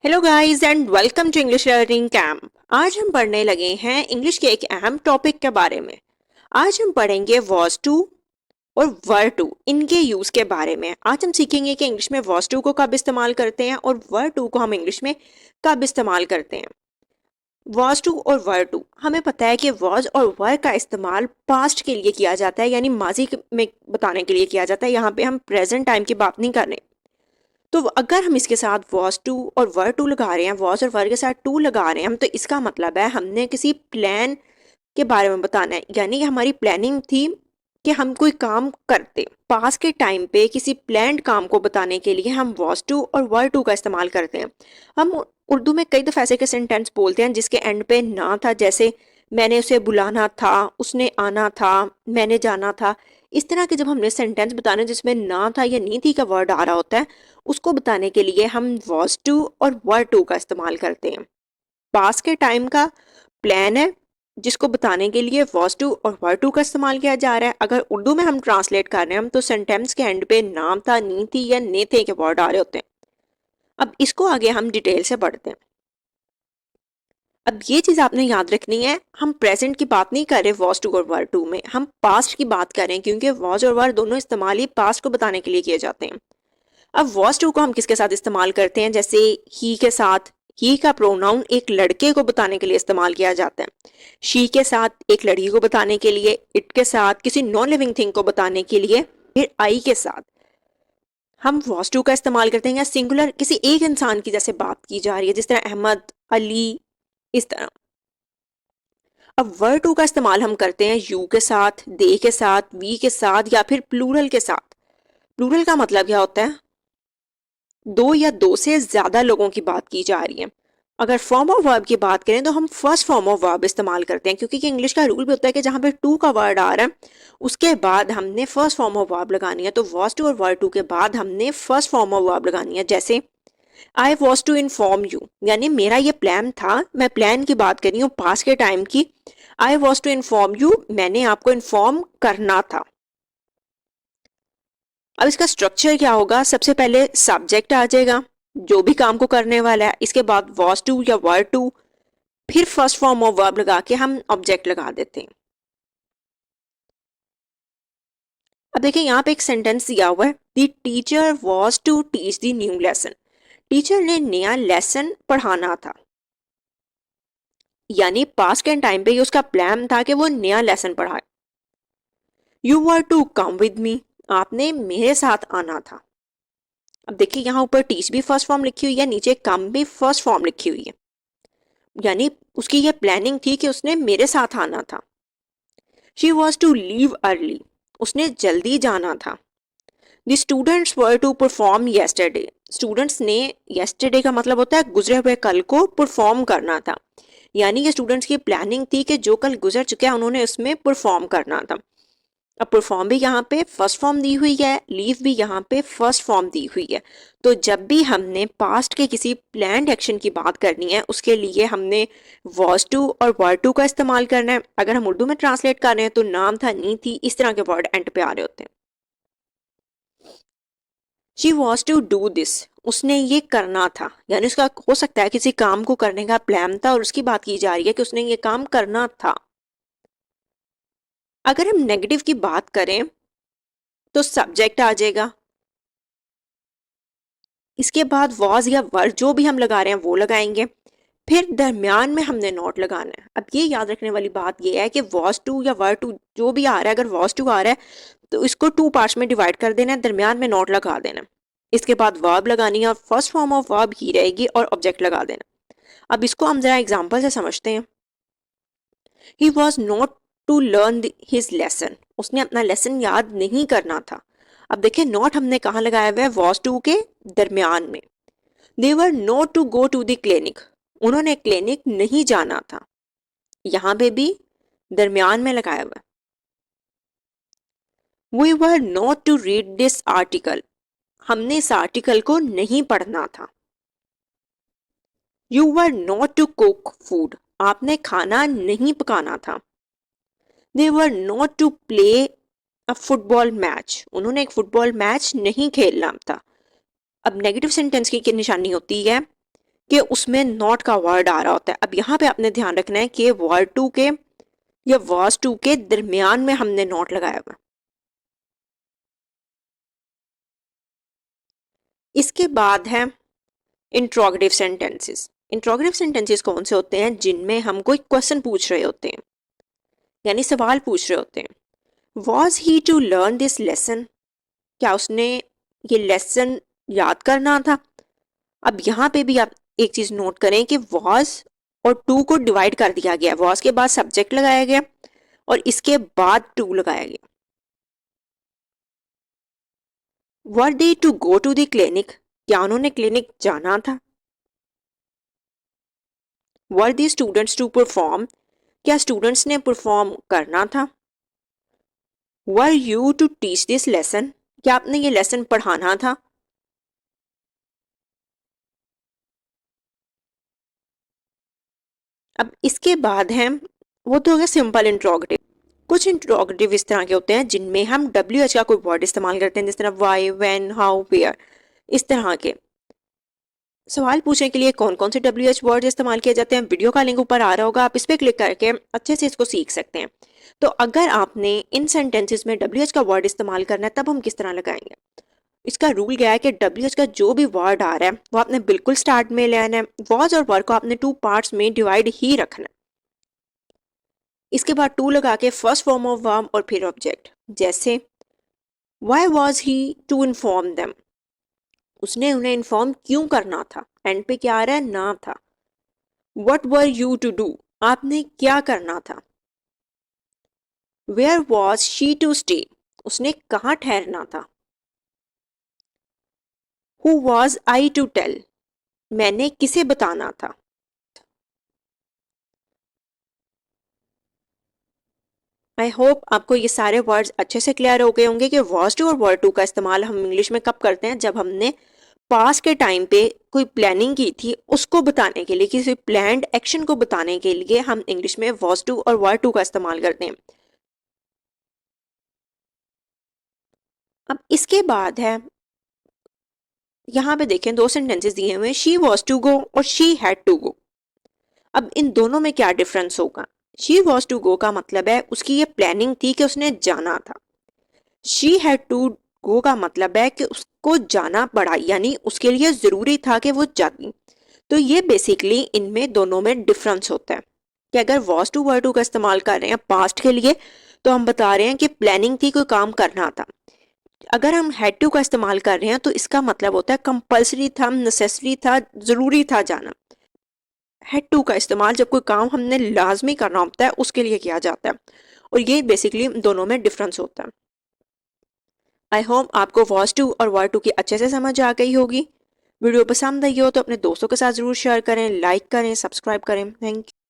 Hello guys and welcome to English learning camp. आज हम पढ़ने लगे हैं इंग्लिश के एक अहम टॉपिक के बारे में। आज हम पढ़ेंगे वॉज टू और वर टू, इनके यूज के बारे में। आज हम सीखेंगे कि इंग्लिश में वॉज टू को कब इस्तेमाल करते हैं और वर टू को हम इंग्लिश में कब इस्तेमाल करते हैं। वॉज टू और वर टू, हमें पता है कि वॉज और वर का इस्तेमाल पास्ट के लिए किया जाता है, यानी माजी में बताने के लिए किया जाता है। यहाँ पे हम प्रेजेंट टाइम की बात नहीं कर रहे। तो अगर हम इसके साथ वॉज टू और वर टू लगा रहे हैं, वॉज और वर के साथ टू लगा रहे हैं हम, तो इसका मतलब है हमने किसी प्लान के बारे में बताना है, यानी कि हमारी प्लानिंग थी कि हम कोई काम करते। पास के टाइम पे किसी प्लान्ड काम को बताने के लिए हम वॉज टू और वर टू का इस्तेमाल करते हैं। हम उर्दू में कई दफ़ा ऐसे के सेंटेंस बोलते हैं जिसके एंड पे ना था, जैसे मैंने उसे बुलाना था, उसने आना था, मैंने जाना था। इस तरह के जब हमने सेंटेंस बताने जिसमें ना था या नी थी का वर्ड आ रहा होता है, उसको बताने के लिए हम वॉज टू और वर टू का इस्तेमाल करते हैं। पास के टाइम का प्लान है जिसको बताने के लिए वॉज टू और वर टू का इस्तेमाल किया जा रहा है। अगर उर्दू में हम ट्रांसलेट कर रहे हैं हम, तो सेंटेंस के एंड पे नाम था, नी थी या ने थे के वर्ड आ रहे होते हैं। अब इसको आगे हम डिटेल से पढ़ते हैं। अब ये चीज आपने याद रखनी है, हम प्रेजेंट की बात नहीं कर रहे वॉज टू और वर टू में, हम पास्ट की बात कर रहे हैं, क्योंकि वॉज और वर दोनों इस्तेमाल ही पास्ट को बताने के लिए किए जाते हैं। अब वॉज टू को हम किसके साथ इस्तेमाल करते हैं, जैसे ही के साथ। ही का प्रोनाउन एक लड़के को बताने के लिए इस्तेमाल किया जाता है। शी के साथ एक लड़की को बताने के लिए, इट के साथ किसी नॉन लिविंग थिंग को बताने के लिए, फिर आई के साथ हम वॉज टू का इस्तेमाल करते हैं, या सिंगुलर किसी एक इंसान की जैसे बात की जा रही है, जिस तरह अहमद, अली, इस तरह। अब वर टू का इस्तेमाल हम करते हैं यू के साथ, दे के साथ, वी के साथ, या फिर प्लूरल के साथ। प्लूरल का मतलब क्या होता है, दो या दो से ज्यादा लोगों की बात की जा रही है। अगर फॉर्म ऑफ वर्ब की बात करें तो हम फर्स्ट फॉर्म ऑफ वर्ब इस्तेमाल करते हैं, क्योंकि इंग्लिश का रूल भी होता है कि जहां पे टू का वर्ड आ रहा है उसके बाद हमने फर्स्ट फॉर्म ऑफ वर्ब लगानी है। तो वॉज टू और वर टू के बाद हमने फर्स्ट फॉर्म ऑफ वर्ब लगानी है। जैसे I was to inform you, यानी मेरा ये प्लान था, मैं प्लान की बात कर रही हूँ पास के टाइम की। I was to inform you, मैंने आपको इन्फॉर्म करना था। अब इसका स्ट्रक्चर क्या होगा, सबसे पहले सब्जेक्ट आ जाएगा जो भी काम को करने वाला है, इसके बाद वॉज टू या वर टू, फिर फर्स्ट फॉर्म ऑफ वर्ब लगा के हम ऑब्जेक्ट लगा देते हैं। अब देखिए यहाँ पे एक सेंटेंस दिया हुआ है, the teacher was to teach the new lesson. Teacher ने नया लेसन पढ़ाना था, यानी पास्ट के टाइम पे ये उसका प्लान था कि वो नया लेसन पढ़ाए। You were to come with me, आपने मेरे साथ आना था। अब देखिए यहाँ ऊपर टीच भी फर्स्ट फॉर्म लिखी हुई है, नीचे कम भी फर्स्ट फॉर्म लिखी हुई है, यानी उसकी ये प्लानिंग थी कि उसने मेरे साथ आना था। She was to leave early, उसने जल्दी जाना था। The students were to perform yesterday, students ने, येस्टरडे का मतलब होता है गुजरे हुए कल को परफॉर्म करना था, यानी ये स्टूडेंट्स की प्लानिंग थी कि जो कल गुजर चुका है उन्होंने उसमें परफॉर्म करना था। अब परफॉर्म भी यहाँ पे फर्स्ट फॉर्म दी हुई है, लीव भी यहाँ पे फर्स्ट फॉर्म दी हुई है। तो जब भी हमने पास्ट के किसी प्लान्ड एक्शन की बात करनी है उसके लिए हमने वॉज टू और वर टू का इस्तेमाल करना है। अगर हम उर्दू में ट्रांसलेट कर रहे हैं तो नाम था, नी थी, इस तरह के वर्ड एंड पे आ रहे होते हैं। She was to do this, उसने ये करना था, यानी उसका हो सकता है किसी काम को करने का प्लान था और उसकी बात की जा रही है कि उसने ये काम करना था। अगर हम नेगेटिव की बात करें तो सब्जेक्ट आ जाएगा, इसके बाद वॉज या वर जो भी हम लगा रहे हैं वो लगाएंगे, फिर दरमियान में हमने नोट लगाना है। अब ये याद रखने वाली बात ये है कि वॉज टू या वर टू जो भी आ रहा है, अगर वॉज टू आ रहा है तो इसको टू पार्ट्स में डिवाइड कर देना है, दरमियान में नोट लगा देना है, इसके बाद वर्ब लगानी है और फर्स्ट फॉर्म ऑफ वर्ब ही रहेगी और ऑब्जेक्ट लगा देना। अब इसको हम जरा एग्जाम्पल से समझते हैं। He was not to learn his lesson, उसने अपना लेसन याद नहीं करना था। अब देखिए नोट हमने कहाँ लगाया हुआ है, वॉज टू के दरमियान में। They were not to go to the clinic, उन्होंने क्लिनिक नहीं जाना था, यहाँ पे भी दरमियान में लगाया हुआ है। We were not to read this article, हमने इस आर्टिकल को नहीं पढ़ना था। You were not to cook food, आपने खाना नहीं पकाना था। They were not to play a football match, उन्होंने एक फुटबॉल मैच नहीं खेलना था। अब नेगेटिव सेंटेंस की क्या निशानी होती है कि उसमें नॉट का वर्ड आ रहा होता है। अब यहाँ पे आपने ध्यान रखना है कि वर टू के या वाज टू के दरमियान में हमने नॉट लगाया हुआ। इसके बाद है इंट्रोगेटिव सेंटेंसेस। इंट्रोगेटिव सेंटेंसेस कौन से होते हैं? जिनमें हम कोई क्वेश्चन पूछ रहे होते हैं, यानी सवाल पूछ रहे होते हैं। Was he to learn this lesson? क्या उसने ये लेसन याद करना था? अब यहाँ पे भी आप एक चीज नोट करें कि वॉज और टू को डिवाइड कर दिया गया। वॉज के बाद सब्जेक्ट लगाया गया और इसके बाद टू लगाया गया। Were they to go to the clinic? क्या उन्होंने क्लिनिक जाना था? Were the students to perform? क्या स्टूडेंट्स ने परफॉर्म करना था? Were you to teach this lesson? क्या आपने ये लेसन पढ़ाना था? अब इसके बाद है, वो तो हो गया सिंपल इंट्रोगेटिव। कुछ इंट्रोगेटिव इस तरह के होते हैं जिनमें हम WH का कोई वर्ड इस्तेमाल करते हैं, जिस तरह वाई, व्हेन, हाउ, वेयर। इस तरह के सवाल पूछने के लिए कौन कौन से WH वर्ड इस्तेमाल किए जाते हैं, वीडियो का लिंक ऊपर आ रहा होगा, आप इस पर क्लिक करके अच्छे से इसको सीख सकते हैं। तो अगर आपने इन सेंटेंसेस में WH का वर्ड इस्तेमाल करना है तब हम किस तरह लगाएंगे? इसका रूल क्या है कि WH का जो भी वर्ड आ रहा है वो आपने बिल्कुल स्टार्ट में ले आना है। वॉज और वर को आपने टू पार्ट्स में डिवाइड ही रखना है। इसके बाद टू लगा के फर्स्ट फॉर्म ऑफ वर्ब और फिर ऑब्जेक्ट। जैसे why was he to inform them? उसने उन्हें इन्फॉर्म क्यों करना था? एंड पे क्या आ रहा है? ना था। What were you to do? आपने क्या करना था? Where was she to stay? उसने कहाँ ठहरना था? Who was I to tell? मैंने किसे बताना था? आई होप आपको ये सारे वर्ड्स अच्छे से क्लियर हो गए होंगे कि वॉज टू और वर्ड टू का इस्तेमाल हम इंग्लिश में कब करते हैं? जब हमने पास के टाइम पे कोई प्लानिंग की थी उसको बताने के लिए, किसी प्लान्ड एक्शन को बताने के लिए हम इंग्लिश में वॉज टू और वर्ड टू का इस्तेमाल करते हैं। अब इसके बाद है, यहाँ पे देखें दो सेंटेंसेस दिए हुए हैं, शी वॉज टू गो और शी हैड टू गो। अब इन दोनों में क्या डिफरेंस होगा? शी वॉज टू गो का मतलब है उसकी ये प्लानिंग थी कि उसने जाना था। शी हैड टू गो का मतलब है कि उसको जाना पड़ा, यानी उसके लिए जरूरी था कि वो जाती। तो ये बेसिकली इनमें दोनों में डिफरेंस होता है कि अगर वॉज टू वर्ड टू का इस्तेमाल कर रहे हैं पास्ट के लिए तो हम बता रहे हैं कि प्लानिंग थी, कोई काम करना था। अगर हम हैड टू का इस्तेमाल कर रहे हैं तो इसका मतलब होता है कंपल्सरी था, नेसेसरी था, जरूरी था जाना। हैड टू का इस्तेमाल जब कोई काम हमने लाजमी करना होता है उसके लिए किया जाता है, और ये बेसिकली दोनों में डिफरेंस होता है। आई होप आपको वॉज टू और वर्ड टू की अच्छे से समझ आ गई होगी। वीडियो पसंद आई हो तो अपने दोस्तों के साथ जरूर शेयर करें, लाइक करें, सब्सक्राइब करें। Thank you.